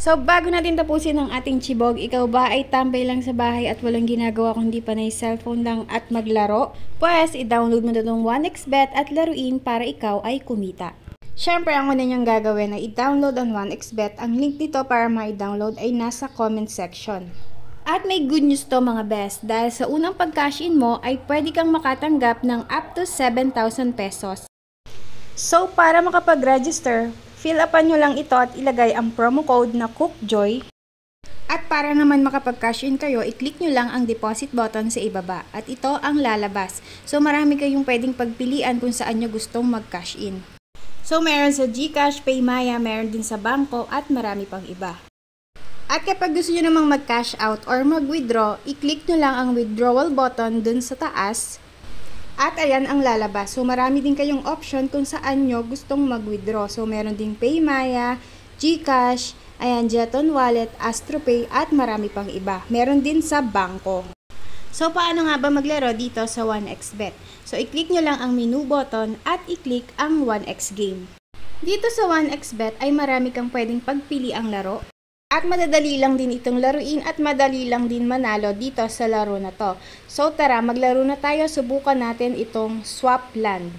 So, bago natin tapusin ang ating chibog, ikaw ba ay tambay lang sa bahay at walang ginagawa kundi panay cellphone lang at maglaro? Pues, i-download mo na itong 1xBet at laruin para ikaw ay kumita. Siyempre, ang una niyang gagawin ay i-download ang 1xBet. Ang link dito para ma-download ay nasa comment section. At may good news to mga best, dahil sa unang pag-cash in mo ay pwede kang makatanggap ng up to 7,000 pesos. So, para makapag-register, fill upan nyo lang ito at ilagay ang promo code na COOKJOY. At para naman makapag-cash in kayo, i-click nyo lang ang deposit button sa ibaba. At ito ang lalabas. So, marami kayong pwedeng pagpilian kung saan nyo gustong mag-cash in. So, meron sa GCash, PayMaya, meron din sa Bangko at marami pang iba. At kapag gusto nyo namang mag-cash out or mag-withdraw, i-click nyo lang ang withdrawal button dun sa taas. At ayan ang lalabas. So, marami din kayong option kung saan nyo gustong mag-withdraw. So, meron din PayMaya, GCash, ayan, Jeton Wallet, AstroPay, at marami pang iba. Meron din sa Bangko. So, paano nga ba maglaro dito sa 1xBet? So, i-click nyo lang ang menu button at i-click ang 1x game. Dito sa 1xBet ay marami kang pwedeng pagpili ang laro. At madadali lang din itong laruin at madali lang din manalo dito sa laro na to. So tara, maglaro na tayo, subukan natin itong swap land.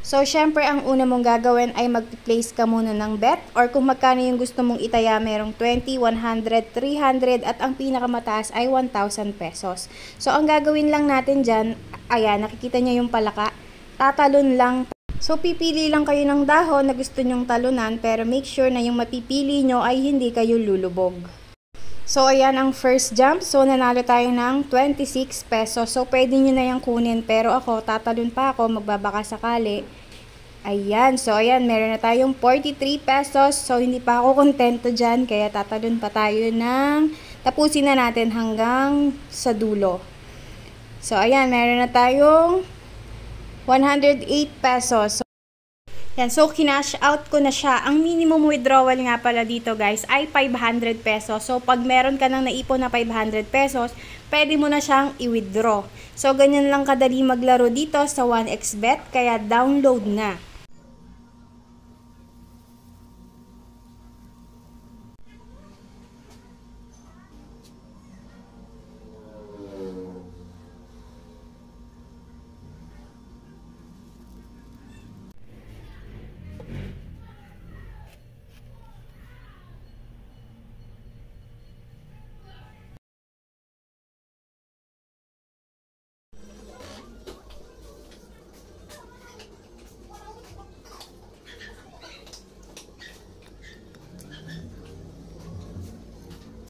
So syempre ang una mong gagawin ay mag-place ka muna ng bet or kung magkano yung gusto mong itaya, merong 20, 100, 300 at ang pinakamataas ay 1,000 pesos. So ang gagawin lang natin dyan, ayan, nakikita nyo yung palaka, tatalon lang. So, pipili lang kayo ng dahon na gusto nyong talunan pero make sure na yung mapipili nyo ay hindi kayo lulubog. So, ayan ang first jump. So, nanalo tayo ng 26 pesos. So, pwede nyo na yung kunin pero ako, tatalon pa ako, magbabaka sakali. Ayan. So, ayan, meron na tayong 43 pesos. So, hindi pa ako kontento dyan kaya tatalon pa tayo ng tapusin na natin hanggang sa dulo. So, ayan, meron na tayong 108 pesos. Yan, so kinash out ko na siya. Ang minimum withdrawal nga pala dito guys ay 500 pesos. So pag meron ka nang naipon na 500 pesos, pwede mo na siyang i-withdraw. So ganyan lang kadali maglaro dito sa 1xBet, kaya download na.